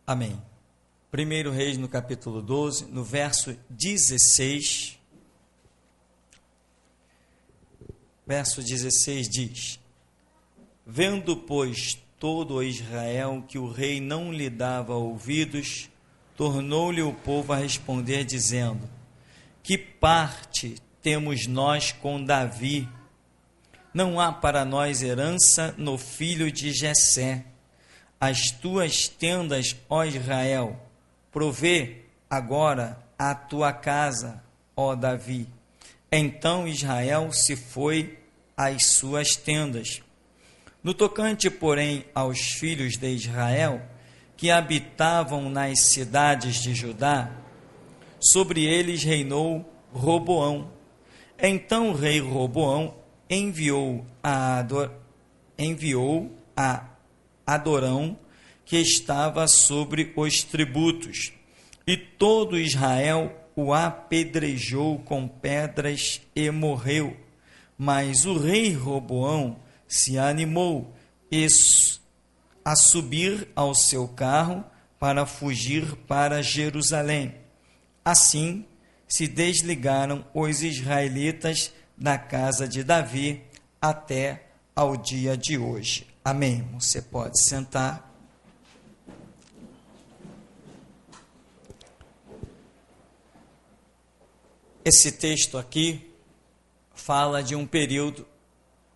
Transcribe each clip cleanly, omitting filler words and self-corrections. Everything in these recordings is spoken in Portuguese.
Amém. 1 Reis, no capítulo 12, no verso 16. Verso 16 diz: Vendo, pois, todo o Israel que o rei não lhe dava ouvidos, tornou-lhe o povo a responder, dizendo: Que parte temos nós com Davi? Não há para nós herança no filho de Jessé. As tuas tendas, ó Israel, provê agora a tua casa, ó Davi. Então Israel se foi às suas tendas. No tocante, porém, aos filhos de Israel, que habitavam nas cidades de Judá, sobre eles reinou Roboão. Então o rei Roboão enviou a Adorão, que estava sobre os tributos, e todo Israel o apedrejou com pedras e morreu. Mas o rei Roboão se animou a subir ao seu carro para fugir para Jerusalém. Assim se desligaram os israelitas da casa de Davi até ao dia de hoje. Amém. Você pode sentar. Esse texto aqui fala de um período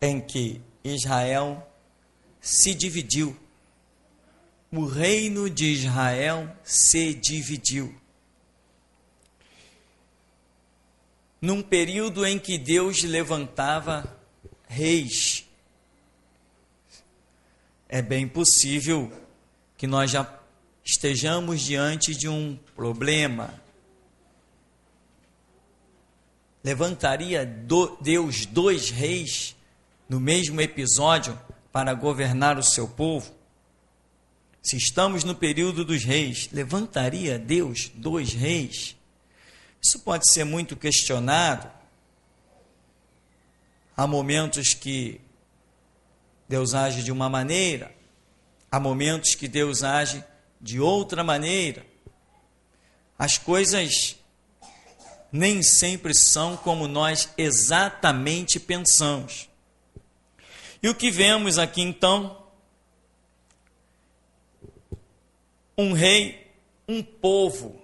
em que Israel se dividiu. O reino de Israel se dividiu. Num período em que Deus levantava reis. É bem possível que nós já estejamos diante de um problema. Levantaria Deus dois reis no mesmo episódio para governar o seu povo? Se estamos no período dos reis, levantaria Deus dois reis? Isso pode ser muito questionado. Há momentos que Deus age de uma maneira, há momentos que Deus age de outra maneira. As coisas nem sempre são como nós exatamente pensamos. E o que vemos aqui então? Um rei, um povo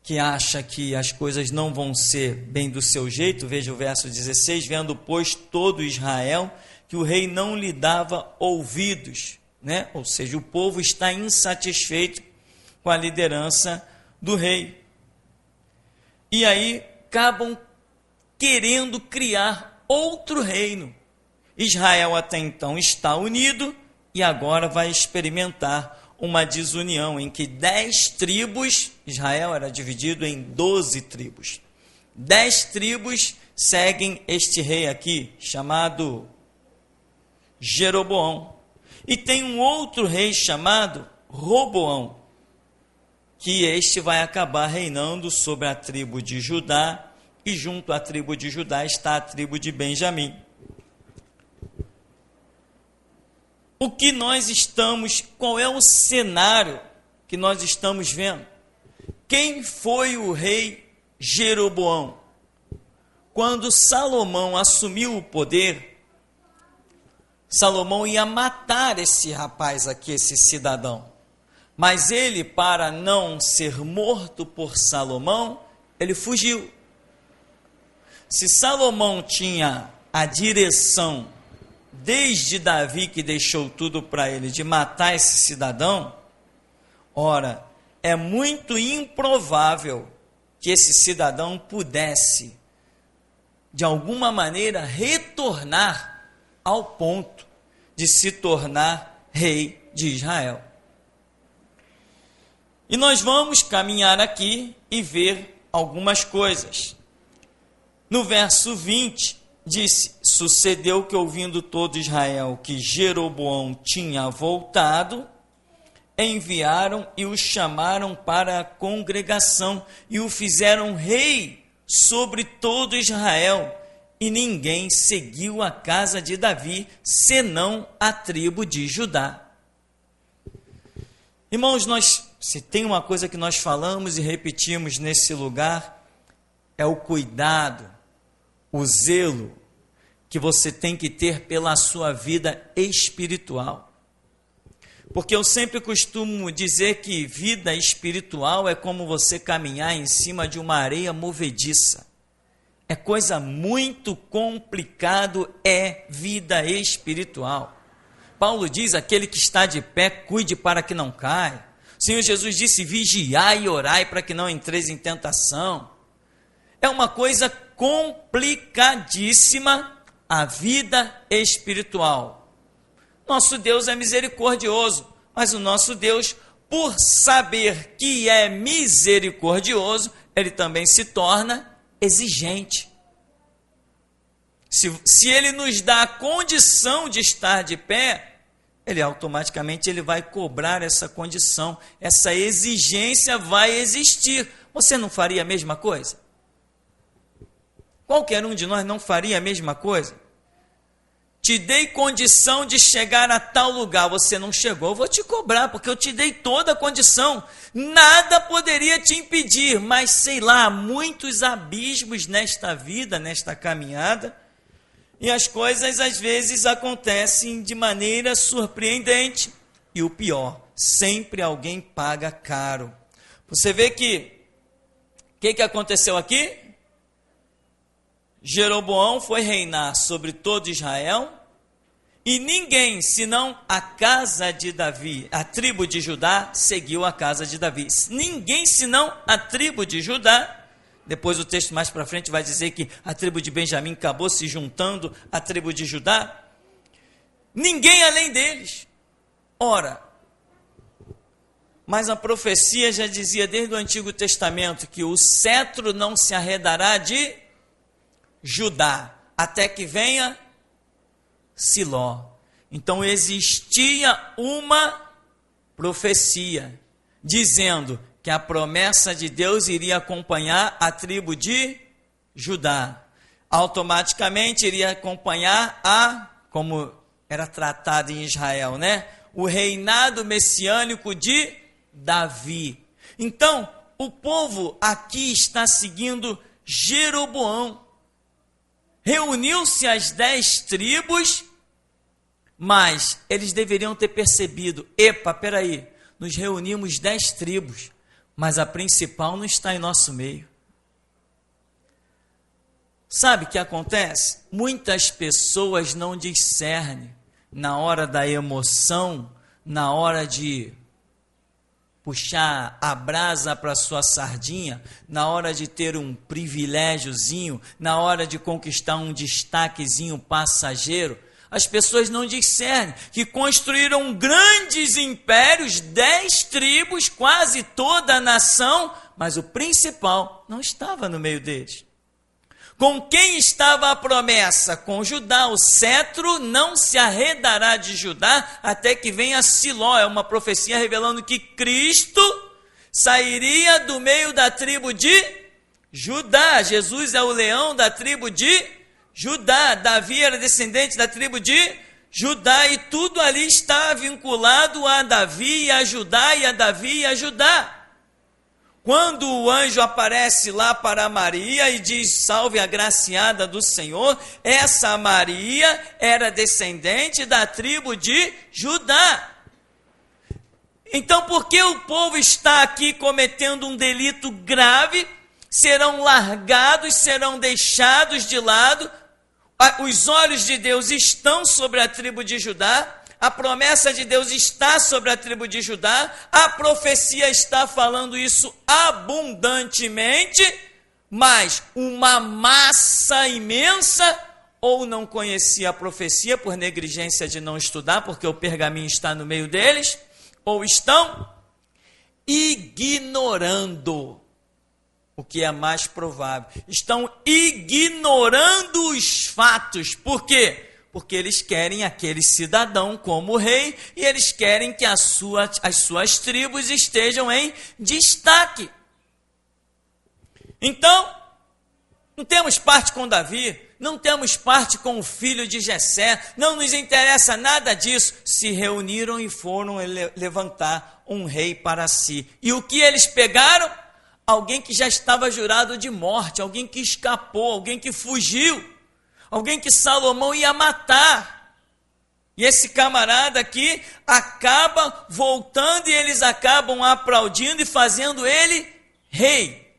que acha que as coisas não vão ser bem do seu jeito. Veja o verso 16, vendo, pois, todo Israel que o rei não lhe dava ouvidos, né? Ou seja, o povo está insatisfeito com a liderança do rei. E aí acabam querendo criar outro reino. Israel até então está unido e agora vai experimentar uma desunião em que 10 tribos, Israel era dividido em 12 tribos. 10 tribos seguem este rei aqui, chamado Jeroboão. E tem um outro rei chamado Roboão, que este vai acabar reinando sobre a tribo de Judá, e junto à tribo de Judá está a tribo de Benjamim. O que nós estamos, qual é o cenário que nós estamos vendo? Quem foi o rei Jeroboão? Quando Salomão assumiu o poder, Salomão ia matar esse rapaz aqui, esse cidadão. Mas ele, para não ser morto por Salomão, ele fugiu. Se Salomão tinha a direção, desde Davi, que deixou tudo para ele, de matar esse cidadão, ora, é muito improvável que esse cidadão pudesse, de alguma maneira, retornar ao ponto de se tornar rei de Israel. E nós vamos caminhar aqui e ver algumas coisas. No verso 20, disse: sucedeu que, ouvindo todo Israel que Jeroboão tinha voltado, enviaram e o chamaram para a congregação e o fizeram rei sobre todo Israel, e ninguém seguiu a casa de Davi, senão a tribo de Judá. Irmãos, se tem uma coisa que nós falamos e repetimos nesse lugar, é o cuidado, o zelo que você tem que ter pela sua vida espiritual. Porque eu sempre costumo dizer que vida espiritual é como você caminhar em cima de uma areia movediça. É coisa muito complicado, é vida espiritual. Paulo diz, aquele que está de pé, cuide para que não caia. O Senhor Jesus disse, vigiai e orai para que não entreis em tentação. É uma coisa complicadíssima a vida espiritual. Nosso Deus é misericordioso, mas o nosso Deus, por saber que é misericordioso, ele também se torna exigente. Se ele nos dá a condição de estar de pé, ele automaticamente vai cobrar essa condição, essa exigência vai existir. Você não faria a mesma coisa? Qualquer um de nós não faria a mesma coisa? Te dei condição de chegar a tal lugar, você não chegou, eu vou te cobrar, porque eu te dei toda a condição, nada poderia te impedir, mas sei lá, muitos abismos nesta vida, nesta caminhada, e as coisas às vezes acontecem de maneira surpreendente, e o pior, sempre alguém paga caro. Você vê que, o que aconteceu aqui? Jeroboão foi reinar sobre todo Israel, e ninguém, senão a casa de Davi, a tribo de Judá, seguiu a casa de Davi. Ninguém, senão a tribo de Judá. Depois o texto mais para frente vai dizer que a tribo de Benjamim acabou se juntando à tribo de Judá. Ninguém além deles. Ora, mas a profecia já dizia desde o Antigo Testamento que o cetro não se arredará de Judá, até que venha Siló. Então existia uma profecia, dizendo que a promessa de Deus iria acompanhar a tribo de Judá. Automaticamente iria acompanhar como era tratado em Israel, né? O reinado messiânico de Davi. Então, o povo aqui está seguindo Jeroboão. Reuniu-se as 10 tribos, mas eles deveriam ter percebido, peraí, nos reunimos 10 tribos, mas a principal não está em nosso meio. Sabe o que acontece? Muitas pessoas não discernem na hora da emoção, na hora de puxar a brasa para sua sardinha, na hora de ter um privilégiozinho, na hora de conquistar um destaquezinho passageiro, as pessoas não discernem que construíram grandes impérios, 10 tribos, quase toda a nação, mas o principal não estava no meio deles. Com quem estava a promessa? Com Judá. O cetro não se arredará de Judá até que venha Siló. É uma profecia revelando que Cristo sairia do meio da tribo de Judá. Jesus é o leão da tribo de Judá. Davi era descendente da tribo de Judá. E tudo ali está vinculado a Davi e a Judá, e a Davi e a Judá. Quando o anjo aparece lá para Maria e diz, salve a agraciada do Senhor, essa Maria era descendente da tribo de Judá. Então, porque o povo está aqui cometendo um delito grave, serão largados, serão deixados de lado, os olhos de Deus estão sobre a tribo de Judá, a promessa de Deus está sobre a tribo de Judá, a profecia está falando isso abundantemente, mas uma massa imensa ou não conhecia a profecia por negligência de não estudar, porque o pergaminho está no meio deles, ou estão ignorando, o que é mais provável, estão ignorando os fatos. Por quê? Porque eles querem aquele cidadão como rei, e eles querem que as suas tribos estejam em destaque. Então, não temos parte com Davi, não temos parte com o filho de Jessé, não nos interessa nada disso. Se reuniram e foram levantar um rei para si. E o que eles pegaram? Alguém que já estava jurado de morte, alguém que escapou, alguém que fugiu, alguém que Salomão ia matar. E esse camarada aqui acaba voltando e eles acabam aplaudindo e fazendo ele rei.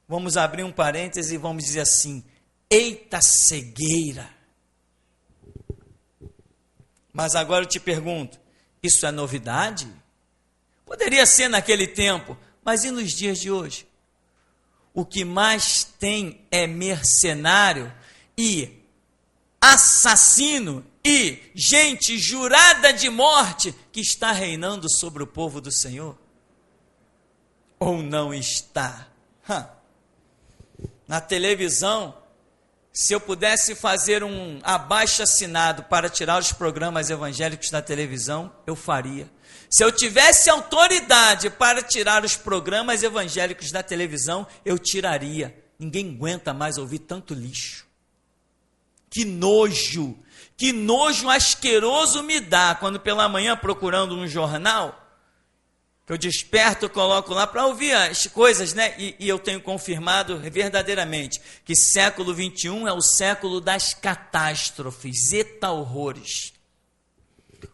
Vamos abrir um parêntese e vamos dizer assim: eita cegueira! Mas agora eu te pergunto, isso é novidade? Poderia ser naquele tempo, mas e nos dias de hoje? O que mais tem é mercenário e assassino e gente jurada de morte que está reinando sobre o povo do Senhor? Ou não está? Na televisão, se eu pudesse fazer um abaixo-assinado para tirar os programas evangélicos da televisão, eu faria. Se eu tivesse autoridade para tirar os programas evangélicos da televisão, eu tiraria. Ninguém aguenta mais ouvir tanto lixo. Que nojo asqueroso me dá quando pela manhã, procurando um jornal, que eu desperto, eu coloco lá para ouvir as coisas, né? E eu tenho confirmado verdadeiramente que século 21 é o século das catástrofes, eta horrores.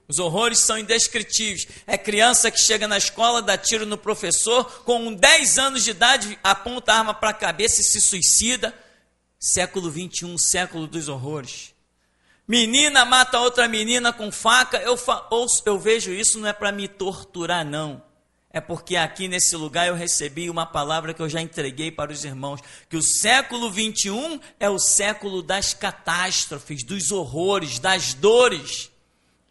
Os horrores são indescritíveis. É criança que chega na escola, dá tiro no professor, com 10 anos de idade, aponta a arma para a cabeça e se suicida. Século 21, século dos horrores. Menina mata outra menina com faca. Eu vejo isso, não é para me torturar, não. É porque aqui nesse lugar eu recebi uma palavra que eu já entreguei para os irmãos, que o século 21 é o século das catástrofes, dos horrores, das dores.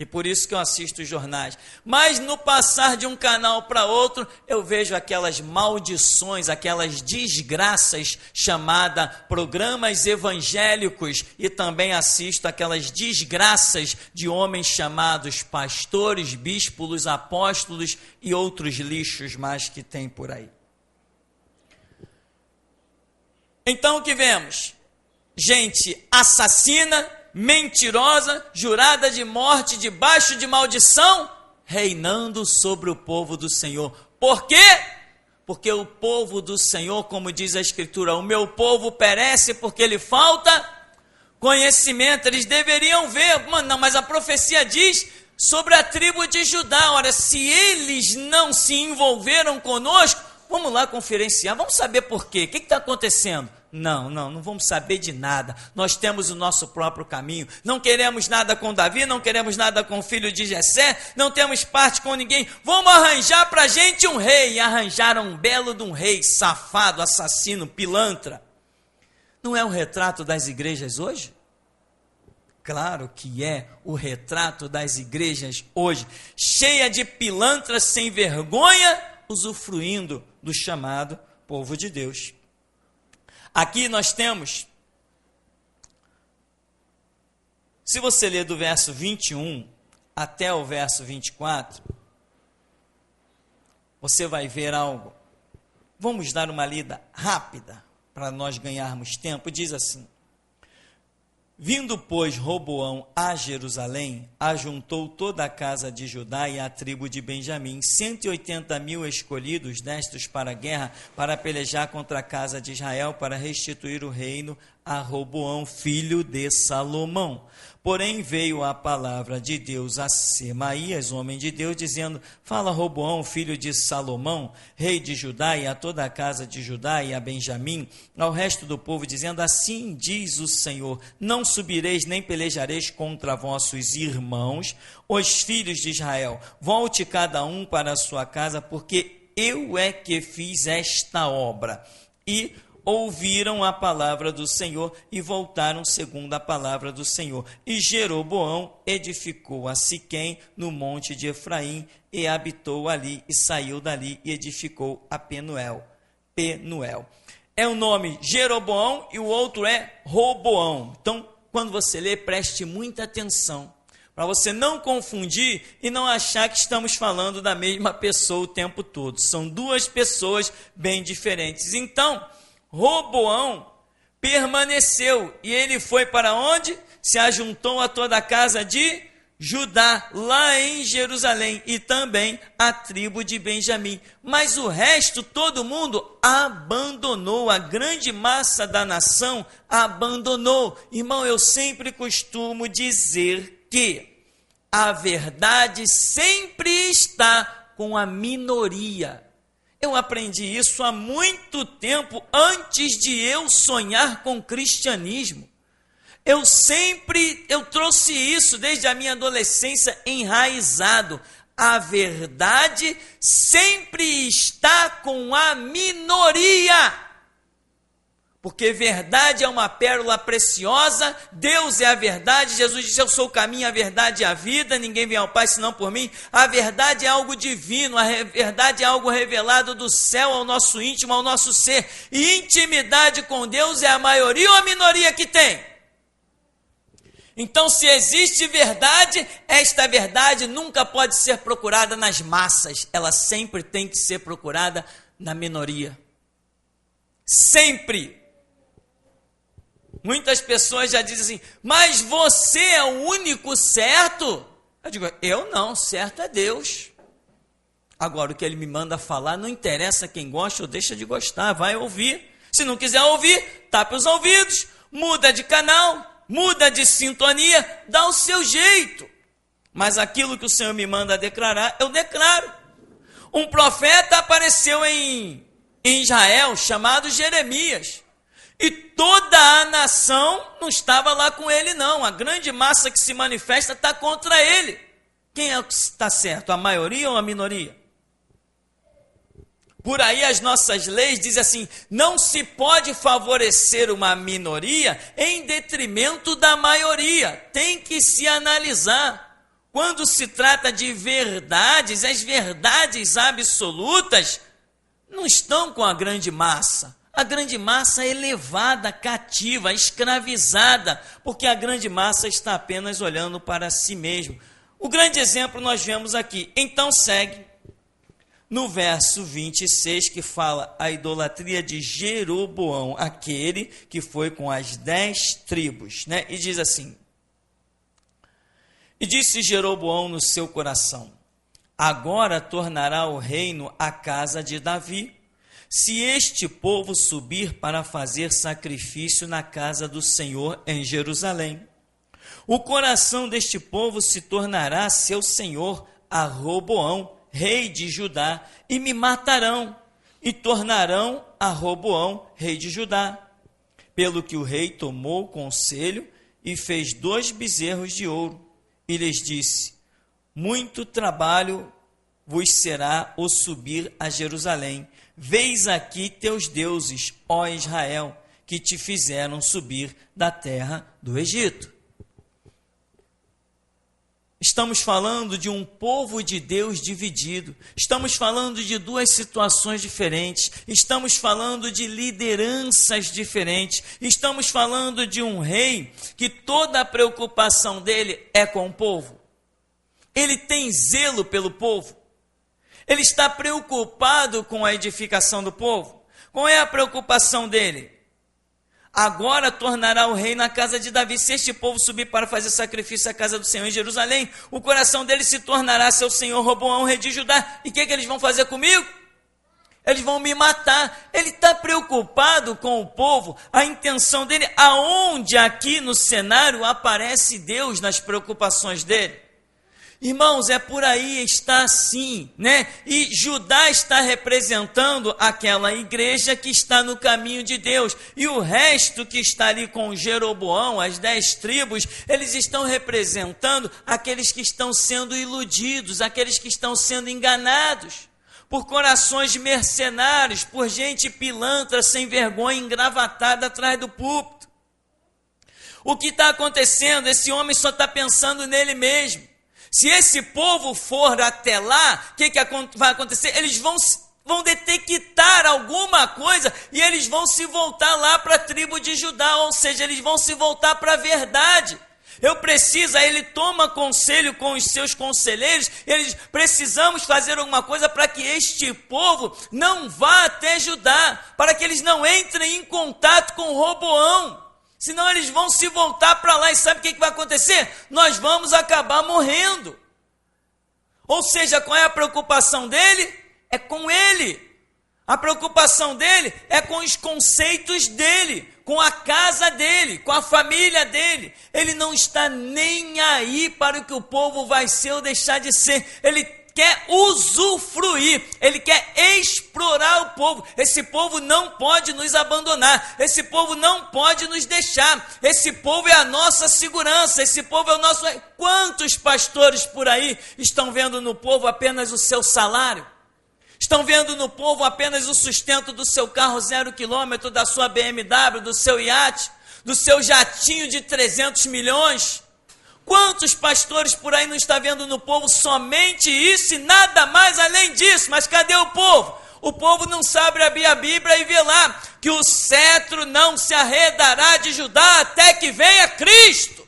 E por isso que eu assisto os jornais. Mas no passar de um canal para outro, eu vejo aquelas maldições, aquelas desgraças chamadas programas evangélicos. E também assisto aquelas desgraças de homens chamados pastores, bispos, apóstolos e outros lixos mais que tem por aí. Então o que vemos? Gente assassina, mentirosa, jurada de morte, debaixo de maldição, reinando sobre o povo do Senhor. Por quê? Porque o povo do Senhor, como diz a Escritura, o meu povo perece porque lhe falta conhecimento. Eles deveriam ver, mas a profecia diz sobre a tribo de Judá. Ora, se eles não se envolveram conosco, vamos lá conferenciar, vamos saber por quê. O que está acontecendo? Não vamos saber de nada. Nós temos o nosso próprio caminho. Não queremos nada com Davi, não queremos nada com o filho de Jessé, não temos parte com ninguém. Vamos arranjar para a gente um rei. E arranjaram um belo de um rei, safado, assassino, pilantra. Não é o retrato das igrejas hoje? Claro que é o retrato das igrejas hoje, cheia de pilantras sem vergonha, usufruindo do chamado povo de Deus. Aqui nós temos, se você ler do verso 21 até o verso 24, você vai ver algo. Vamos dar uma lida rápida para nós ganharmos tempo. Diz assim: vindo, pois, Roboão a Jerusalém, ajuntou toda a casa de Judá e a tribo de Benjamim, 180.000 escolhidos, destos para a guerra, para pelejar contra a casa de Israel, para restituir o reino a Roboão, filho de Salomão. Porém veio a palavra de Deus a Semaías, homem de Deus, dizendo: fala Roboão, filho de Salomão, rei de Judá, e a toda a casa de Judá e a Benjamim, ao resto do povo, dizendo: assim diz o Senhor, não subireis nem pelejareis contra vossos irmãos, os filhos de Israel. Volte cada um para a sua casa, porque eu é que fiz esta obra. E ouviram a palavra do Senhor e voltaram segundo a palavra do Senhor. E Jeroboão edificou a Siquém no monte de Efraim e habitou ali, e saiu dali e edificou a Penuel. É o nome Jeroboão e o outro é Roboão. Então, quando você lê, preste muita atenção, para você não confundir e não achar que estamos falando da mesma pessoa o tempo todo. São duas pessoas bem diferentes. Então, Roboão permaneceu. E ele foi para onde? Se ajuntou a toda a casa de Judá, lá em Jerusalém, e também a tribo de Benjamim. Mas o resto, todo mundo abandonou, a grande massa da nação abandonou. Irmão, eu sempre costumo dizer que a verdade sempre está com a minoria. Eu aprendi isso há muito tempo, antes de eu sonhar com o cristianismo. Eu trouxe isso desde a minha adolescência enraizado. A verdade sempre está com a minoria. Porque verdade é uma pérola preciosa, Deus é a verdade, Jesus disse, eu sou o caminho, a verdade e a vida, ninguém vem ao Pai senão por mim. A verdade é algo divino, a verdade é algo revelado do céu ao nosso íntimo, ao nosso ser. E intimidade com Deus é a maioria ou a minoria que tem? Então, se existe verdade, esta verdade nunca pode ser procurada nas massas, ela sempre tem que ser procurada na minoria. Sempre. Muitas pessoas já dizem assim, mas você é o único certo? Eu digo, eu não, certo é Deus. Agora, o que ele me manda falar, não interessa quem gosta ou deixa de gostar, vai ouvir. Se não quiser ouvir, tape os ouvidos, muda de canal, muda de sintonia, dá o seu jeito. Mas aquilo que o Senhor me manda declarar, eu declaro. Um profeta apareceu em Israel, chamado Jeremias. E toda a nação não estava lá com ele, não. A grande massa que se manifesta está contra ele. Quem é que está certo? A maioria ou a minoria? Por aí as nossas leis dizem assim, não se pode favorecer uma minoria em detrimento da maioria. Tem que se analisar. Quando se trata de verdades, as verdades absolutas não estão com a grande massa. A grande massa é levada, cativa, escravizada, porque a grande massa está apenas olhando para si mesmo. O grande exemplo nós vemos aqui. Então segue no verso 26, que fala a idolatria de Jeroboão, aquele que foi com as 10 tribos, né? E diz assim, e disse Jeroboão no seu coração, agora tornará o reino à casa de Davi, se este povo subir para fazer sacrifício na casa do Senhor em Jerusalém. O coração deste povo se tornará seu senhor a Roboão, rei de Judá, e me matarão, e tornarão a Roboão, rei de Judá. Pelo que o rei tomou conselho e fez 2 bezerros de ouro, e lhes disse, muito trabalho vos será o subir a Jerusalém. Veis aqui teus deuses, ó Israel, que te fizeram subir da terra do Egito. Estamos falando de um povo de Deus dividido. Estamos falando de 2 situações diferentes. Estamos falando de lideranças diferentes. Estamos falando de um rei que toda a preocupação dele é com o povo. Ele tem zelo pelo povo. Ele está preocupado com a edificação do povo. Qual é a preocupação dele? Agora tornará o rei na casa de Davi. Se este povo subir para fazer sacrifício à casa do Senhor em Jerusalém, o coração dele se tornará seu senhor Roboão, rei de Judá. E o que eles vão fazer comigo? Eles vão me matar. Ele está preocupado com o povo. A intenção dele, aonde aqui no cenário aparece Deus nas preocupações dele? Irmãos, é por aí, está assim, né? E Judá está representando aquela igreja que está no caminho de Deus. E o resto que está ali com Jeroboão, as 10 tribos, eles estão representando aqueles que estão sendo iludidos, aqueles que estão sendo enganados por corações mercenários, por gente pilantra, sem vergonha, engravatada atrás do púlpito. O que está acontecendo? Esse homem só está pensando nele mesmo. Se esse povo for até lá, o que vai acontecer? Eles vão detectar alguma coisa e eles vão se voltar lá para a tribo de Judá, ou seja, eles vão se voltar para a verdade. Ele toma conselho com os seus conselheiros, eles precisamos fazer alguma coisa para que este povo não vá até Judá, para que eles não entrem em contato com Roboão, senão eles vão se voltar para lá, e sabe o que vai acontecer? Nós vamos acabar morrendo. Ou seja, qual é a preocupação dele? É com ele. A preocupação dele é com os conceitos dele, com a casa dele, com a família dele. Ele não está nem aí para o que o povo vai ser ou deixar de ser. Ele quer usufruir, ele quer explorar o povo. Esse povo não pode nos abandonar, esse povo não pode nos deixar. Esse povo é a nossa segurança, esse povo é o nosso... Quantos pastores por aí estão vendo no povo apenas o seu salário? Estão vendo no povo apenas o sustento do seu carro 0 quilômetro, da sua BMW, do seu iate, do seu jatinho de 300 milhões? Quantos pastores por aí não estão vendo no povo somente isso e nada mais além disso? Mas cadê o povo? O povo não sabe abrir a Bíblia e ver lá que o cetro não se arredará de Judá até que venha Cristo.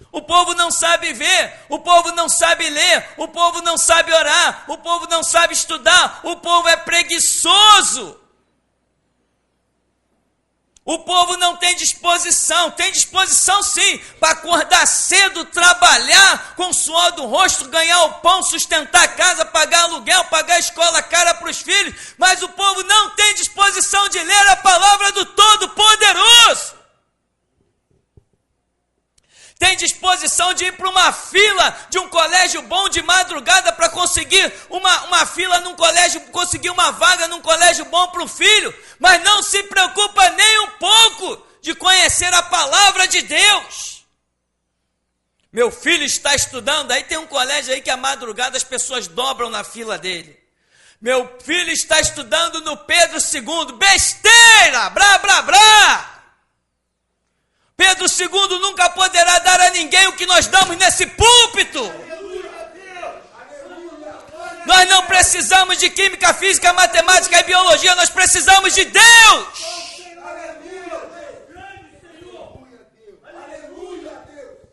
O povo não sabe ver, o povo não sabe ler, o povo não sabe orar, o povo não sabe estudar, o povo é preguiçoso. O povo não tem disposição sim, para acordar cedo, trabalhar com o suor do rosto, ganhar o pão, sustentar a casa, pagar aluguel, pagar a escola cara para os filhos, mas o povo não tem disposição de ler a palavra do Todo-Poderoso. Tem disposição de ir para uma fila de um colégio bom de madrugada para conseguir uma fila num colégio, conseguir uma vaga num colégio bom para o filho, mas não se preocupa nem um pouco de conhecer a palavra de Deus. Meu filho está estudando, aí tem um colégio aí que à madrugada as pessoas dobram na fila dele. Meu filho está estudando no Pedro II, besteira, brá, brá, brá. Pedro II nunca poderá dar a ninguém o que nós damos nesse púlpito. Nós não precisamos de química, física, matemática e biologia, nós precisamos de Deus.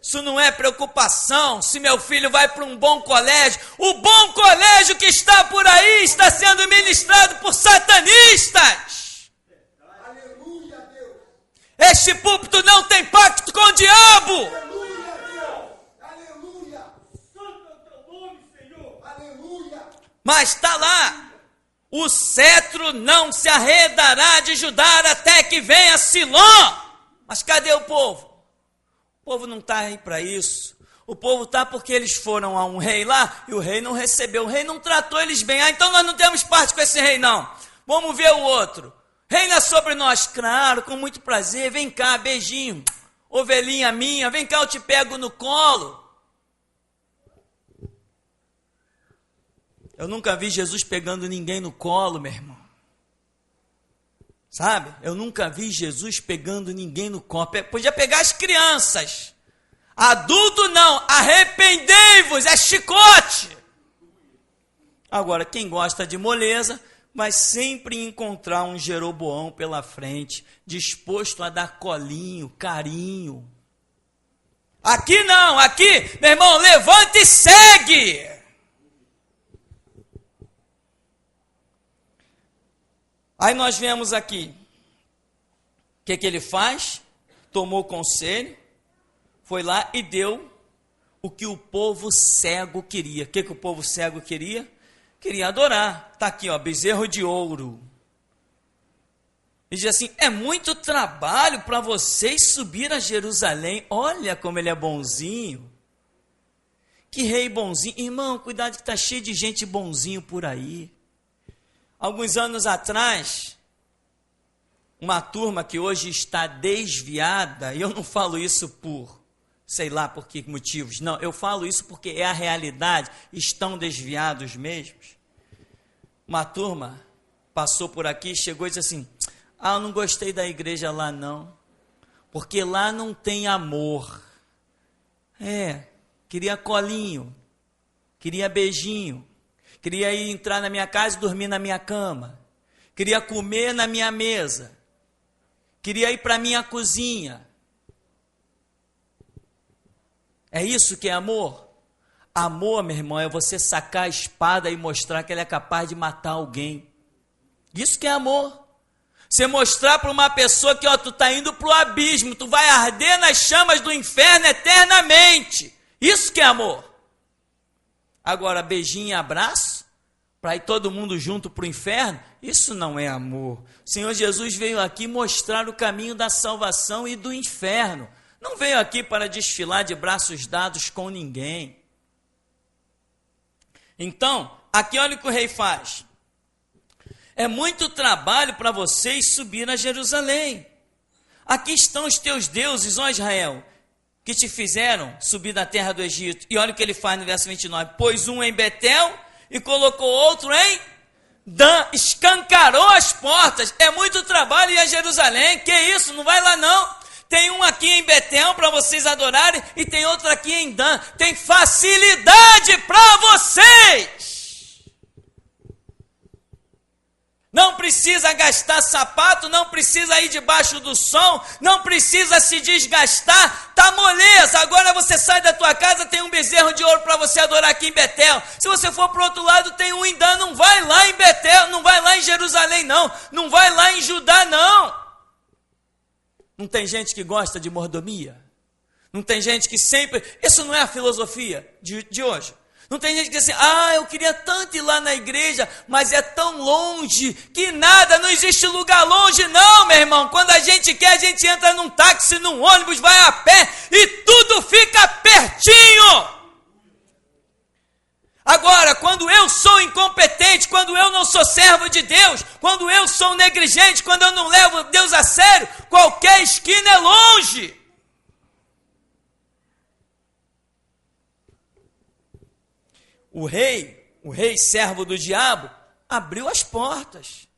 Isso não é preocupação se meu filho vai para um bom colégio. O bom colégio que está por aí está sendo ministrado por satanistas. Este púlpito não tem pacto com o diabo. Aleluia, Deus. Aleluia. Santo é o teu nome, Senhor. Aleluia. Mas está lá. O cetro não se arredará de Judá até que venha Siló. Mas cadê o povo? O povo não está aí para isso. O povo está porque eles foram a um rei lá e o rei não recebeu. O rei não tratou eles bem. Então nós não temos parte com esse rei não. Vamos ver o outro. Reina sobre nós, claro, com muito prazer, vem cá, beijinho, ovelhinha minha, vem cá, eu te pego no colo. Eu nunca vi Jesus pegando ninguém no colo, meu irmão. Sabe? Eu nunca vi Jesus pegando ninguém no colo. Podia pegar as crianças. Adulto não, arrependei-vos, é chicote. Agora, quem gosta de moleza vai sempre encontrar um Jeroboão pela frente, disposto a dar colinho, carinho. Aqui não, aqui, meu irmão, levanta e segue. Aí nós vemos aqui, o que ele faz? Tomou conselho, foi lá e deu o que o povo cego queria. O que o povo cego queria? Queria adorar. Está aqui, ó, bezerro de ouro. E diz assim, é muito trabalho para vocês subir a Jerusalém. Olha como ele é bonzinho. Que rei bonzinho. Irmão, cuidado que está cheio de gente bonzinho por aí. Alguns anos atrás, uma turma que hoje está desviada, e eu não falo isso por, sei lá por que motivos, não, eu falo isso porque é a realidade, estão desviados mesmos. Uma turma passou por aqui, chegou e disse assim, eu não gostei da igreja lá não, porque lá não tem amor. Queria colinho, queria beijinho, queria ir entrar na minha casa e dormir na minha cama, queria comer na minha mesa, queria ir para a minha cozinha. É isso que é amor? Amor, meu irmão, é você sacar a espada e mostrar que ele é capaz de matar alguém. Isso que é amor. Você mostrar para uma pessoa que, tu está indo para o abismo, tu vai arder nas chamas do inferno eternamente. Isso que é amor. Agora, beijinho e abraço, para ir todo mundo junto para o inferno, isso não é amor. O Senhor Jesus veio aqui mostrar o caminho da salvação e do inferno. Não veio aqui para desfilar de braços dados com ninguém. Então, aqui olha o que o rei faz. É muito trabalho para vocês subir a Jerusalém. Aqui estão os teus deuses, ó Israel, que te fizeram subir da terra do Egito. E olha o que ele faz no verso 29. Pôs um em Betel e colocou outro em Dan. Escancarou as portas. É muito trabalho ir a Jerusalém. Que isso? Não vai lá não. Tem um aqui em Betel para vocês adorarem e tem outro aqui em Dan. Tem facilidade para vocês. Não precisa gastar sapato, não precisa ir debaixo do sol, não precisa se desgastar, tá moleza. Agora você sai da tua casa, tem um bezerro de ouro para você adorar aqui em Betel. Se você for para o outro lado, tem um em Dan. Não vai lá em Betel, não vai lá em Jerusalém não, não vai lá em Judá não. Não tem gente que gosta de mordomia? Não tem gente que sempre... Isso não é a filosofia de hoje. Não tem gente que diz assim, eu queria tanto ir lá na igreja, mas é tão longe, que nada, não existe lugar longe não, meu irmão. Quando a gente quer, a gente entra num táxi, num ônibus, vai a pé e tudo fica pertinho. Agora, quando eu sou incompetente, quando eu não sou servo de Deus, quando eu sou negligente, quando eu não levo Deus a sério, qualquer esquina é longe. O rei servo do diabo, abriu as portas.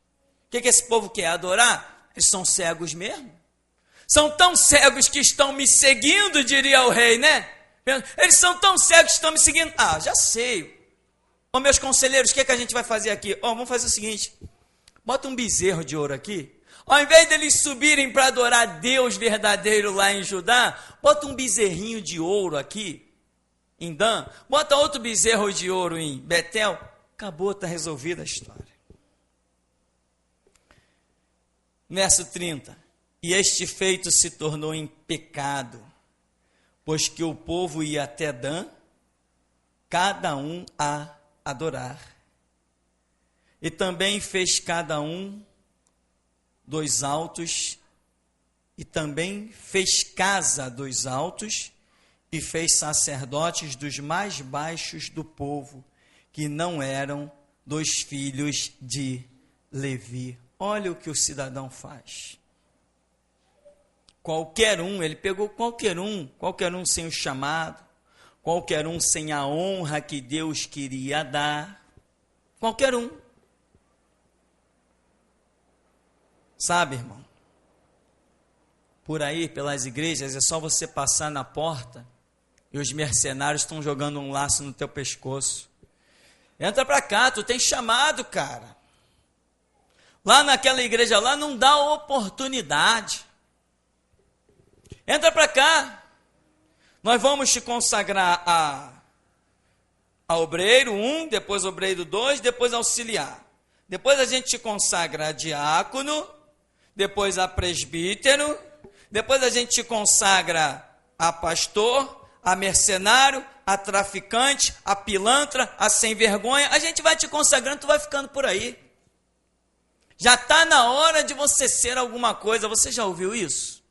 O que esse povo quer? Adorar? Eles são cegos mesmo. São tão cegos que estão me seguindo, diria o rei, né? Eles são tão cegos que estão me seguindo. Já sei. Meus conselheiros, o que a gente vai fazer aqui? Vamos fazer o seguinte. Bota um bezerro de ouro aqui. Ao invés deles subirem para adorar Deus verdadeiro lá em Judá, bota um bezerrinho de ouro aqui. Em Dan, bota outro bezerro de ouro em Betel, acabou, está resolvida a história. Verso 30, e este feito se tornou em pecado, pois que o povo ia até Dan, cada um a adorar. E também fez cada um dos altos, e também fez casa dos altos, e fez sacerdotes dos mais baixos do povo, que não eram dos filhos de Levi. Olha o que o cidadão faz. Qualquer um, ele pegou qualquer um sem o chamado, qualquer um sem a honra que Deus queria dar, qualquer um. Sabe, irmão, por aí, pelas igrejas, é só você passar na porta e os mercenários estão jogando um laço no teu pescoço. Entra para cá, tu tem chamado, cara. Lá naquela igreja lá não dá oportunidade. Entra para cá. Nós vamos te consagrar a obreiro 1, depois obreiro 2, depois auxiliar. Depois a gente te consagra a diácono, depois a presbítero, depois a gente te consagra a pastor, a mercenário, a traficante, a pilantra, a sem vergonha. A gente vai te consagrando, tu vai ficando por aí. Já está na hora de você ser alguma coisa. Você já ouviu isso?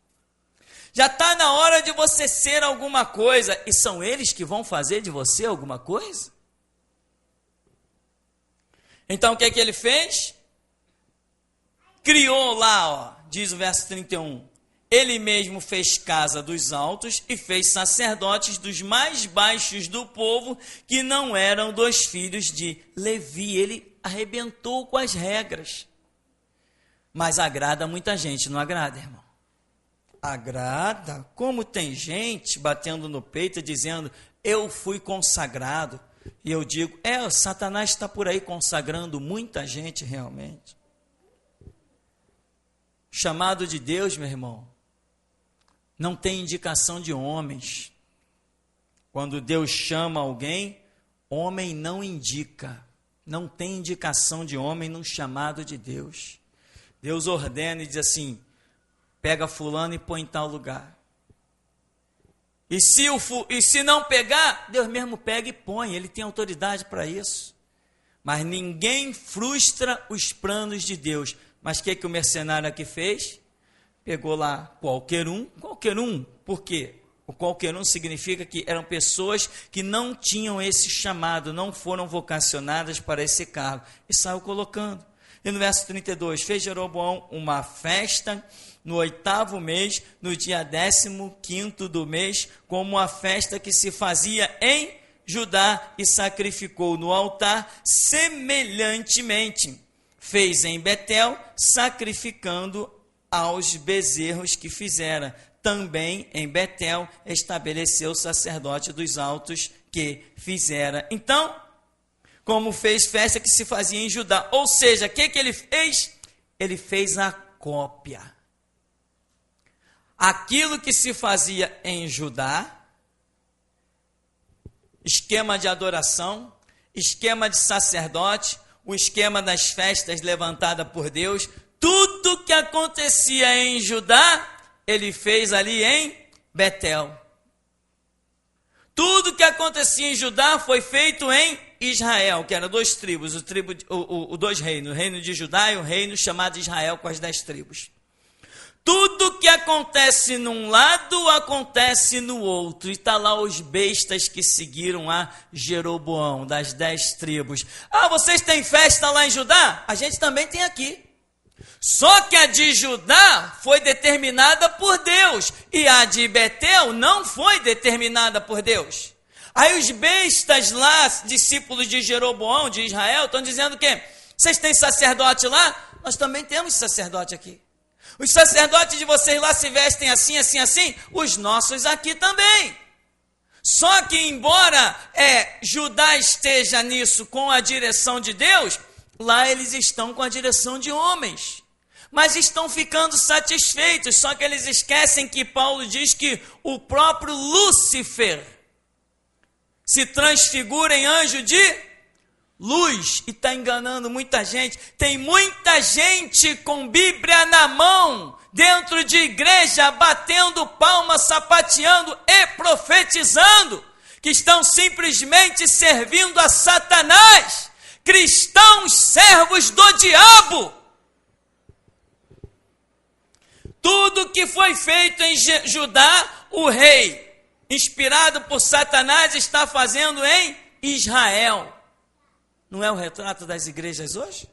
Já está na hora de você ser alguma coisa. E são eles que vão fazer de você alguma coisa? Então o que ele fez? Criou lá, diz o verso 31. Ele mesmo fez casa dos altos e fez sacerdotes dos mais baixos do povo, que não eram dos filhos de Levi. Ele arrebentou com as regras. Mas agrada muita gente, não agrada, irmão? Agrada? Como tem gente batendo no peito e dizendo, eu fui consagrado. E eu digo, Satanás está por aí consagrando muita gente realmente. Chamado de Deus, meu irmão, não tem indicação de homens. Quando Deus chama alguém, homem não indica. Não tem indicação de homem no chamado de Deus. Deus ordena e diz assim: pega fulano e põe em tal lugar. E se não pegar, Deus mesmo pega e põe. Ele tem autoridade para isso. Mas ninguém frustra os planos de Deus. Mas o que o mercenário aqui fez? Pegou lá qualquer um. Por quê? O qualquer um significa que eram pessoas que não tinham esse chamado, não foram vocacionadas para esse cargo. E saiu colocando. E no verso 32, fez Jeroboão uma festa no 8º mês, no dia 15º do mês, como uma festa que se fazia em Judá, e sacrificou no altar semelhantemente. Fez em Betel, sacrificando aos bezerros que fizera. Também em Betel estabeleceu o sacerdote dos altos que fizera. Então, como fez festa que se fazia em Judá. Ou seja, o que ele fez? Ele fez a cópia. Aquilo que se fazia em Judá, esquema de adoração, esquema de sacerdote, o esquema das festas levantada por Deus, tudo que acontecia em Judá, ele fez ali em Betel. Tudo que acontecia em Judá foi feito em Israel, que eram 2 tribos, o 2 reinos, o reino de Judá e o reino chamado Israel com as 10 tribos. Tudo que acontece num lado, acontece no outro. E está lá os bestas que seguiram a Jeroboão, das 10 tribos. Ah, vocês têm festa lá em Judá? A gente também tem aqui. Só que a de Judá foi determinada por Deus. E a de Betel não foi determinada por Deus. Aí os bestas lá, discípulos de Jeroboão, de Israel, estão dizendo que vocês têm sacerdote lá? Nós também temos sacerdote aqui. Os sacerdotes de vocês lá se vestem assim, assim, assim, os nossos aqui também. Só que embora Judá esteja nisso com a direção de Deus, lá eles estão com a direção de homens. Mas estão ficando satisfeitos, só que eles esquecem que Paulo diz que o próprio Lúcifer se transfigura em anjo de luz, e está enganando muita gente. Tem muita gente com Bíblia na mão, dentro de igreja, batendo palma, sapateando e profetizando, que estão simplesmente servindo a Satanás, cristãos servos do diabo. Tudo que foi feito em Judá, o rei, inspirado por Satanás, está fazendo em Israel. Não é o retrato das igrejas hoje?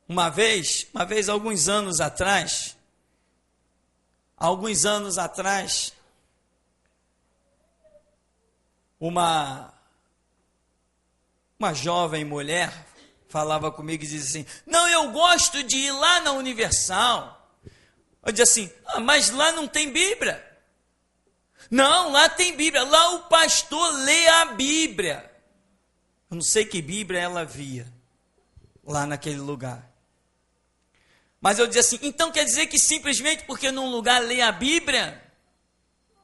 Uma vez, alguns anos atrás, uma jovem mulher falava comigo e dizia assim: não, eu gosto de ir lá na Universal. Eu dizia assim: mas lá não tem Bíblia. Não, lá tem Bíblia, lá o pastor lê a Bíblia. Eu não sei que Bíblia ela via lá naquele lugar. Mas eu dizia assim: então quer dizer que simplesmente porque num lugar lê a Bíblia,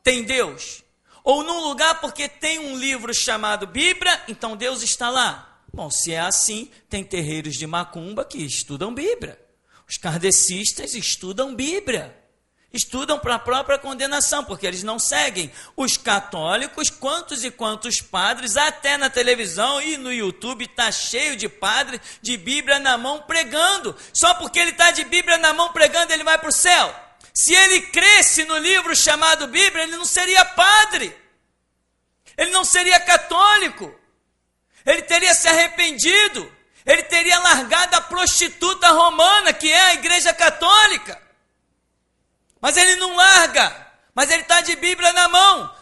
tem Deus? Ou num lugar porque tem um livro chamado Bíblia, então Deus está lá? Bom, se é assim, tem terreiros de macumba que estudam Bíblia. Os kardecistas estudam Bíblia. Estudam para a própria condenação, porque eles não seguem. Os católicos, quantos e quantos padres, até na televisão e no YouTube, está cheio de padre de Bíblia na mão pregando. Só porque ele está de Bíblia na mão pregando, ele vai para o céu. Se ele cresce no livro chamado Bíblia, ele não seria padre. Ele não seria católico. Ele teria se arrependido. Ele teria largado a prostituta romana, que é a igreja católica. Mas ele não larga, mas ele está de Bíblia na mão,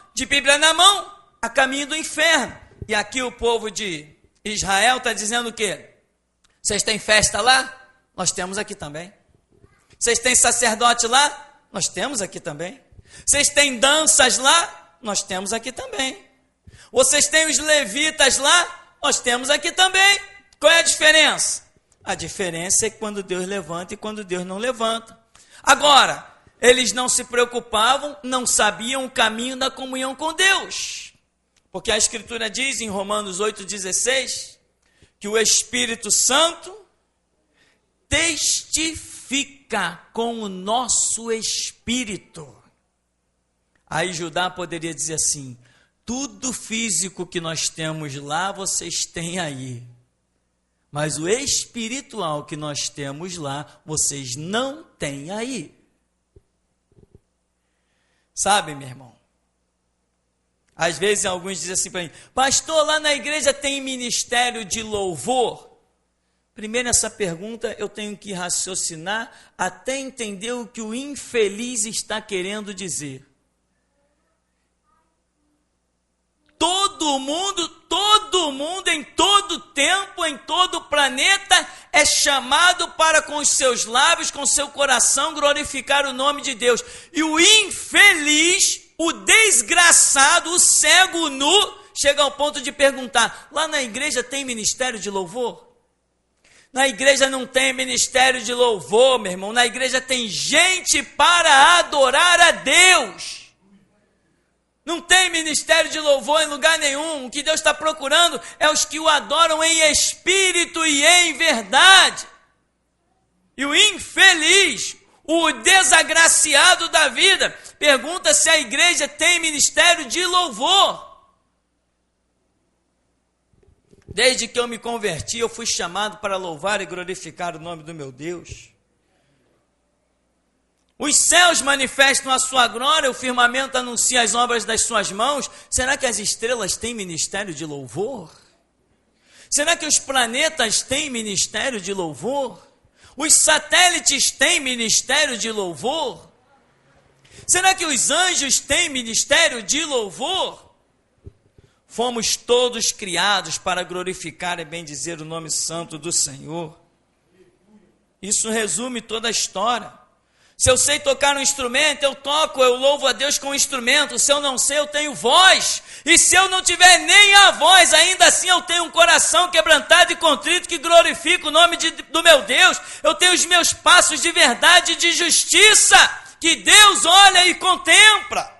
a caminho do inferno. E aqui o povo de Israel está dizendo o quê? Vocês têm festa lá? Nós temos aqui também. Vocês têm sacerdote lá? Nós temos aqui também. Vocês têm danças lá? Nós temos aqui também. Vocês têm os levitas lá? Nós temos aqui também. Qual é a diferença? A diferença é quando Deus levanta e quando Deus não levanta. Agora, Eles não se preocupavam, não sabiam o caminho da comunhão com Deus. Porque a Escritura diz em Romanos 8,16, que o Espírito Santo testifica com o nosso espírito. Aí Judá poderia dizer assim: tudo físico que nós temos lá, vocês têm aí. Mas o espiritual que nós temos lá, vocês não têm aí. Sabe, meu irmão? Às vezes alguns dizem assim para mim: pastor, lá na igreja tem ministério de louvor? Primeiro, essa pergunta eu tenho que raciocinar até entender o que o infeliz está querendo dizer. Todo mundo, em todo tempo, em todo planeta, é chamado para com os seus lábios, com seu coração, glorificar o nome de Deus. E o infeliz, o desgraçado, o cego, o nu, chega ao ponto de perguntar: lá na igreja tem ministério de louvor? Na igreja não tem ministério de louvor, meu irmão. Na igreja tem gente para adorar a Deus. Não tem ministério de louvor em lugar nenhum. O que Deus está procurando é os que o adoram em espírito e em verdade. E o infeliz, o desagraciado da vida, pergunta se a igreja tem ministério de louvor. Desde que eu me converti, eu fui chamado para louvar e glorificar o nome do meu Deus. Os céus manifestam a sua glória, o firmamento anuncia as obras das suas mãos. Será que as estrelas têm ministério de louvor? Será que os planetas têm ministério de louvor? Os satélites têm ministério de louvor? Será que os anjos têm ministério de louvor? Fomos todos criados para glorificar e bendizer o nome santo do Senhor. Isso resume toda a história. Se eu sei tocar um instrumento, eu toco, eu louvo a Deus com o instrumento. Se eu não sei, eu tenho voz. E se eu não tiver nem a voz, ainda assim eu tenho um coração quebrantado e contrito que glorifica o nome do meu Deus. Eu tenho os meus passos de verdade e de justiça, que Deus olha e contempla.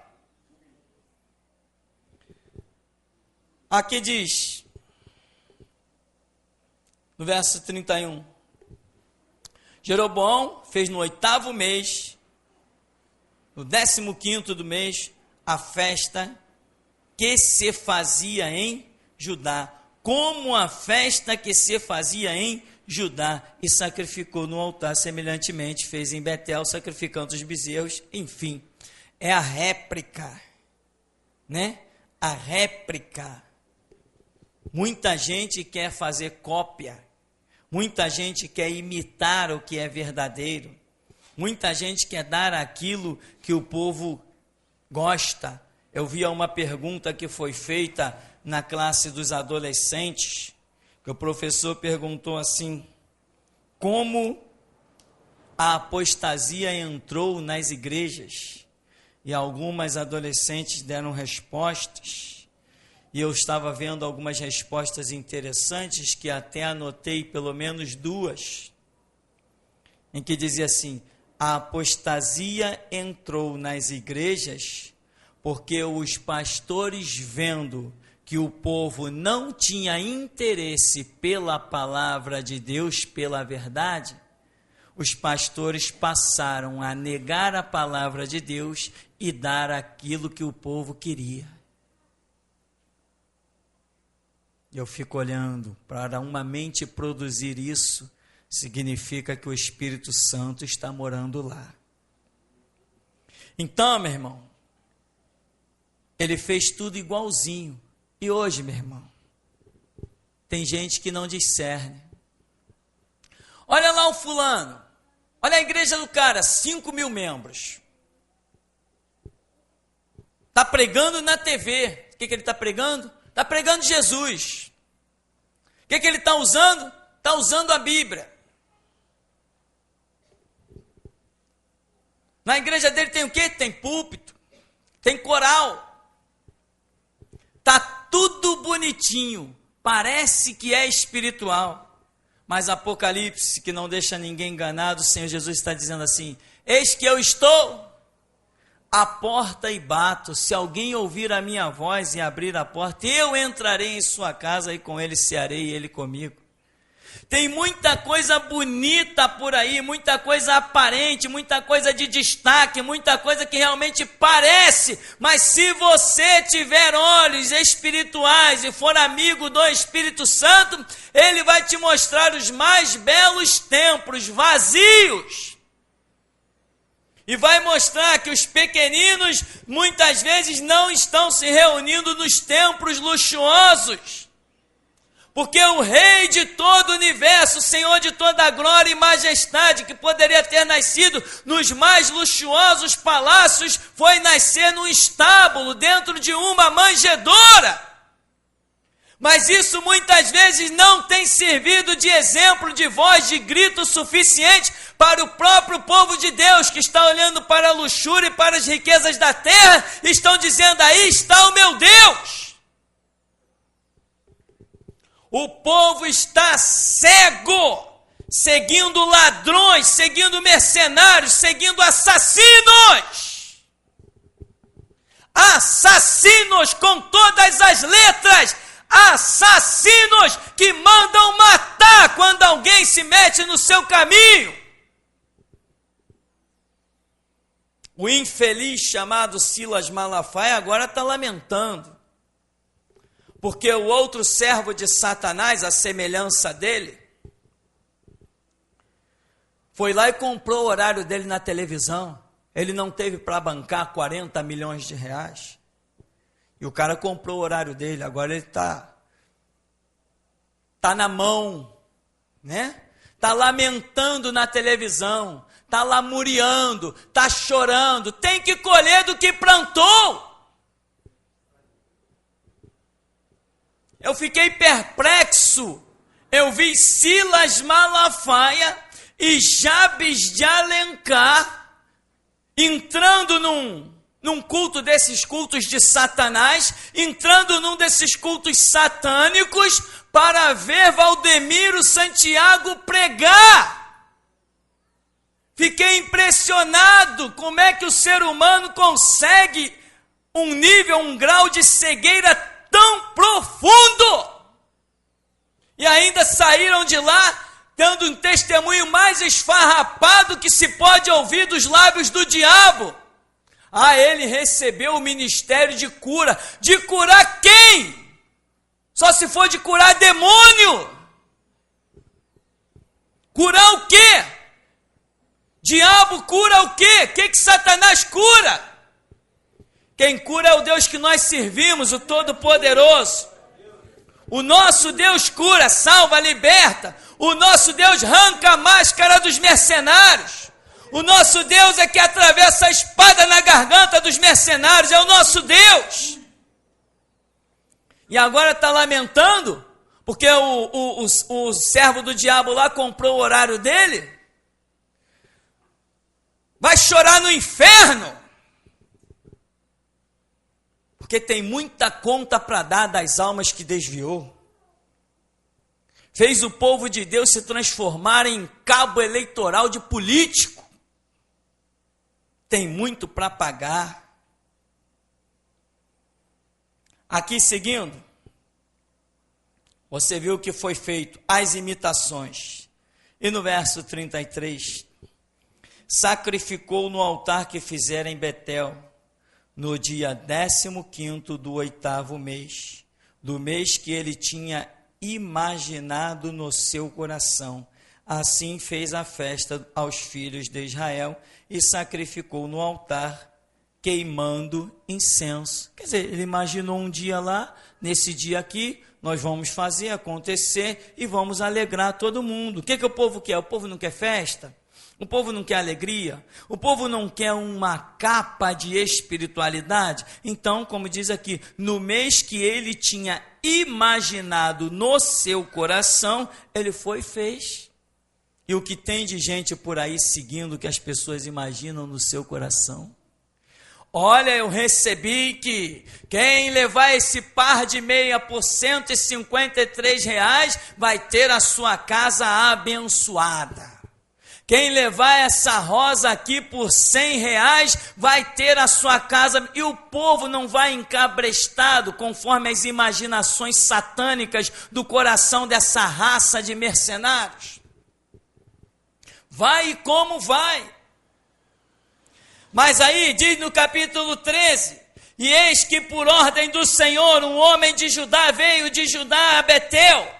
Aqui diz, no verso 31, Jeroboão fez no 8º mês, no 15º do mês, a festa que se fazia em Judá, como a festa que se fazia em Judá, e sacrificou no altar, semelhantemente fez em Betel, sacrificando os bezerros. Enfim, é a réplica, né? A réplica. Muita gente quer fazer cópia. Muita gente quer imitar o que é verdadeiro. Muita gente quer dar aquilo que o povo gosta. Eu vi uma pergunta que foi feita na classe dos adolescentes, que o professor perguntou assim: como a apostasia entrou nas igrejas? E algumas adolescentes deram respostas. E eu estava vendo algumas respostas interessantes, que até anotei pelo menos 2, em que dizia assim: a apostasia entrou nas igrejas porque os pastores, vendo que o povo não tinha interesse pela palavra de Deus, pela verdade, os pastores passaram a negar a palavra de Deus e dar aquilo que o povo queria. Eu fico olhando, para uma mente produzir isso, significa que o Espírito Santo está morando lá. Então, meu irmão, ele fez tudo igualzinho. E hoje, meu irmão, tem gente que não discerne. Olha lá o fulano, olha a igreja do cara, 5.000 membros. Está pregando na TV. O que ele está pregando? Está pregando Jesus. O que ele está usando? Está usando a Bíblia. Na igreja dele tem o quê? Tem púlpito, tem coral. Está tudo bonitinho. Parece que é espiritual. Mas Apocalipse, que não deixa ninguém enganado, o Senhor Jesus está dizendo assim: eis que eu estou à porta e bato. Se alguém ouvir a minha voz e abrir a porta, eu entrarei em sua casa e com ele cearei e ele comigo. Tem muita coisa bonita por aí, muita coisa aparente, muita coisa de destaque, muita coisa que realmente parece, mas se você tiver olhos espirituais e for amigo do Espírito Santo, ele vai te mostrar os mais belos templos vazios. E vai mostrar que os pequeninos muitas vezes não estão se reunindo nos templos luxuosos. Porque o Rei de todo o universo, o Senhor de toda a glória e majestade, que poderia ter nascido nos mais luxuosos palácios, foi nascer num estábulo, dentro de uma manjedoura. Mas isso muitas vezes não tem servido de exemplo, de voz, de grito suficiente para o próprio povo de Deus, que está olhando para a luxúria e para as riquezas da terra, e estão dizendo: aí está o meu Deus. O povo está cego, seguindo ladrões, seguindo mercenários, seguindo assassinos. Assassinos com todas as letras. Assassinos que mandam matar quando alguém se mete no seu caminho. O infeliz chamado Silas Malafaia agora está lamentando, porque o outro servo de Satanás, a semelhança dele, foi lá e comprou o horário dele na televisão. Ele não teve para bancar 40 milhões de reais. E o cara comprou o horário dele, agora ele está na mão, né? Está lamentando na televisão, está lamuriando, está chorando, tem que colher do que plantou. Eu fiquei perplexo, eu vi Silas Malafaia e Jabes de Alencar entrando num culto desses cultos de Satanás, entrando num desses cultos satânicos para ver Valdemiro Santiago pregar. Fiquei impressionado como é que o ser humano consegue um nível, um grau de cegueira tão profundo. E ainda saíram de lá dando um testemunho mais esfarrapado que se pode ouvir dos lábios do diabo. Ah, ele recebeu o ministério de cura. De curar quem? Só se for de curar demônio. Curar o quê? Diabo cura o quê? O que Satanás cura? Quem cura é o Deus que nós servimos, o Todo-Poderoso. O nosso Deus cura, salva, liberta. O nosso Deus arranca a máscara dos mercenários. O nosso Deus é que atravessa a espada na garganta dos mercenários, é o nosso Deus. E agora está lamentando, porque o servo do diabo lá comprou o horário dele. Vai chorar no inferno, porque tem muita conta para dar das almas que desviou. Fez o povo de Deus se transformar em cabo eleitoral de político. Tem muito para pagar. Aqui seguindo, você viu o que foi feito, as imitações. E no verso 33, sacrificou no altar que fizera em Betel, no dia 15º do 8º mês, do mês que ele tinha imaginado no seu coração. Assim fez a festa aos filhos de Israel e sacrificou no altar, queimando incenso. Quer dizer, ele imaginou um dia lá, nesse dia aqui, nós vamos fazer acontecer e vamos alegrar todo mundo. O que o povo quer? O povo não quer festa? O povo não quer alegria? O povo não quer uma capa de espiritualidade? Então, como diz aqui, no mês que ele tinha imaginado no seu coração, ele foi e fez. E o que tem de gente por aí seguindo o que as pessoas imaginam no seu coração? Olha, eu recebi que quem levar esse par de meia por R$153 vai ter a sua casa abençoada. Quem levar essa rosa aqui por R$100 vai ter a sua casa. E o povo não vai encabrestado conforme as imaginações satânicas do coração dessa raça de mercenários. Vai e como vai. Mas aí diz no capítulo 13, e eis que por ordem do Senhor um homem de Judá veio de Judá a Betel.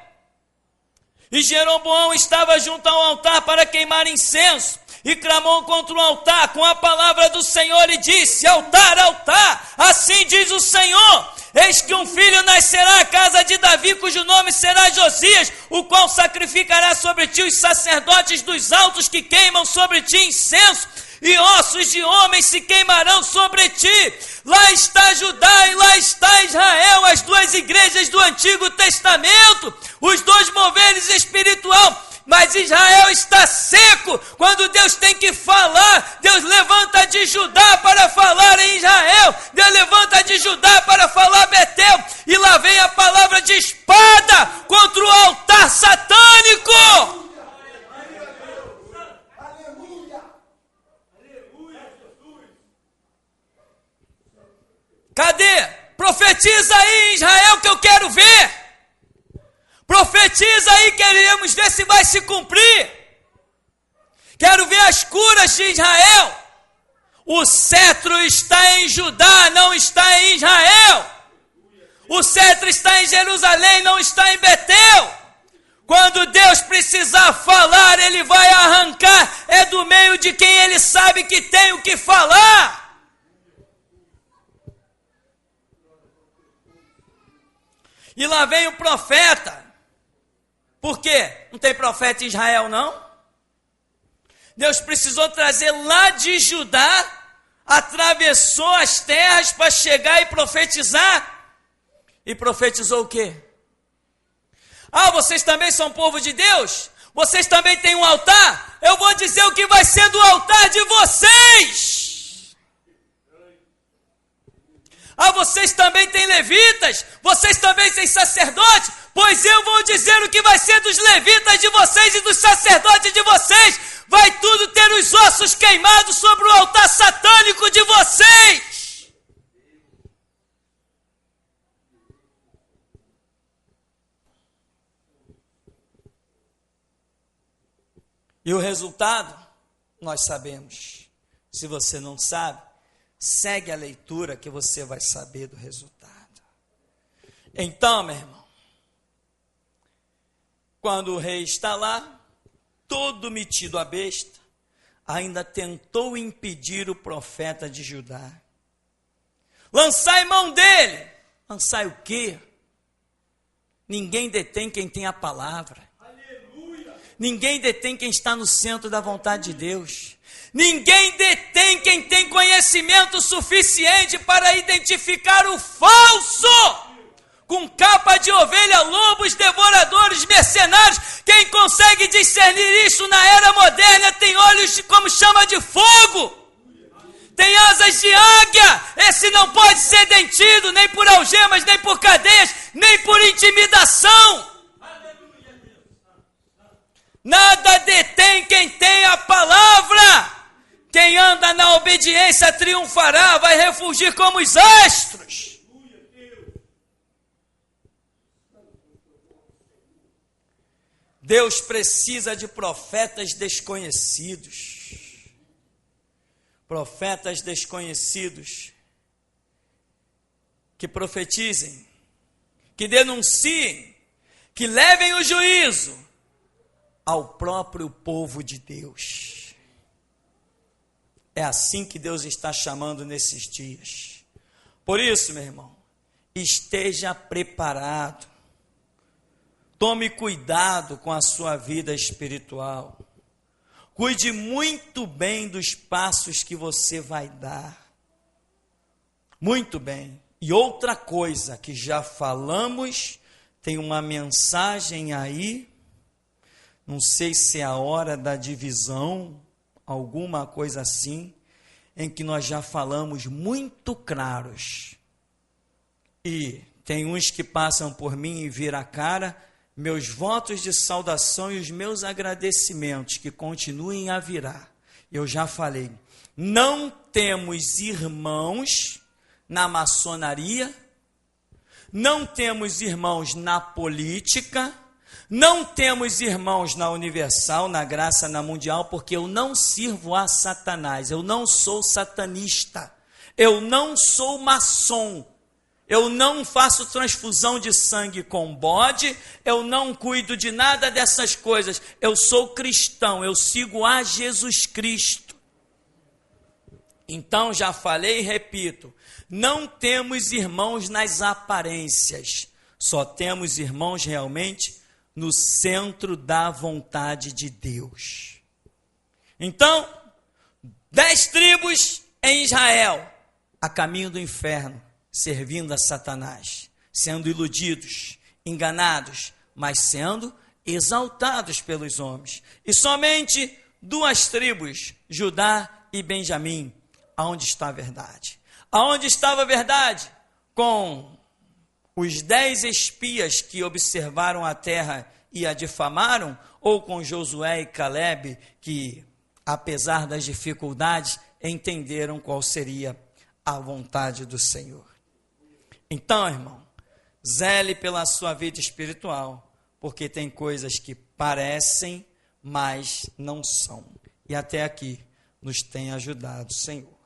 E Jeroboão estava junto ao altar para queimar incenso, e clamou contra o altar com a palavra do Senhor e disse: altar, altar, assim diz o Senhor, eis que um filho nascerá à casa de Davi, cujo nome será Josias, o qual sacrificará sobre ti os sacerdotes dos altos que queimam sobre ti incenso, e ossos de homens se queimarão sobre ti. Lá está Judá e lá está Israel, as duas igrejas do Antigo Testamento, os dois moveres espiritual. Mas Israel está seco. Quando Deus tem que falar, Deus levanta de Judá para falar em Israel, Deus levanta de Judá para falar Betel, e lá vem a palavra de espada contra o altar satânico. Cadê? Profetiza aí em Israel que eu quero ver. Profetiza aí, queremos ver se vai se cumprir. Quero ver as curas de Israel. O cetro está em Judá, não está em Israel. O cetro está em Jerusalém, não está em Betel. Quando Deus precisar falar, Ele vai arrancar. É do meio de quem Ele sabe que tem o que falar. E lá vem o profeta. Por quê? Não tem profeta em Israel, não? Deus precisou trazer lá de Judá, atravessou as terras para chegar e profetizar. E profetizou o quê? Ah, vocês também são povo de Deus? Vocês também têm um altar? Eu vou dizer o que vai ser do altar de vocês. Ah, vocês também têm levitas? Vocês também têm sacerdotes? Pois eu vou dizer o que vai ser dos levitas de vocês e dos sacerdotes de vocês. Vai tudo ter os ossos queimados sobre o altar satânico de vocês. E o resultado, nós sabemos. Se você não sabe, segue a leitura que você vai saber do resultado. Então, meu irmão, quando o rei está lá, todo metido a besta, ainda tentou impedir o profeta de Judá. Lançai mão dele. Lançai o quê? Ninguém detém quem tem a palavra. Aleluia. Ninguém detém quem está no centro da vontade de Deus. Ninguém detém quem tem conhecimento suficiente para identificar o falso. Com capa de ovelha, lobos, devoradores, mercenários. Quem consegue discernir isso na era moderna tem olhos como chama de fogo. Tem asas de águia. Esse não pode ser detido nem por algemas, nem por cadeias, nem por intimidação. Nada detém quem tem a palavra. Quem anda na obediência triunfará, vai refugir como os astros. Deus precisa de profetas desconhecidos. Profetas desconhecidos que profetizem, que denunciem, que levem o juízo ao próprio povo de Deus. É assim que Deus está chamando nesses dias. Por isso, meu irmão, esteja preparado. Tome cuidado com a sua vida espiritual. Cuide muito bem dos passos que você vai dar. Muito bem. E outra coisa que já falamos, tem uma mensagem aí, não sei se é a hora da divisão, alguma coisa assim, em que nós já falamos muito claros. E tem uns que passam por mim e viram a cara, meus votos de saudação e os meus agradecimentos que continuem a virar. Eu já falei, não temos irmãos na maçonaria, não temos irmãos na política, não temos irmãos na Universal, na Graça, na Mundial, porque eu não sirvo a Satanás, eu não sou satanista, eu não sou maçom, eu não faço transfusão de sangue com bode, eu não cuido de nada dessas coisas, eu sou cristão, eu sigo a Jesus Cristo. Então, já falei e repito, não temos irmãos nas aparências, só temos irmãos realmente no centro da vontade de Deus. Então, 10 tribos em Israel, a caminho do inferno, servindo a Satanás, sendo iludidos, enganados, mas sendo exaltados pelos homens. E somente 2 tribos, Judá e Benjamim, aonde está a verdade? Aonde estava a verdade? Com os 10 espias que observaram a terra e a difamaram, ou com Josué e Calebe, que, apesar das dificuldades, entenderam qual seria a vontade do Senhor. Então, irmão, zele pela sua vida espiritual, porque tem coisas que parecem, mas não são. E até aqui nos tem ajudado o Senhor.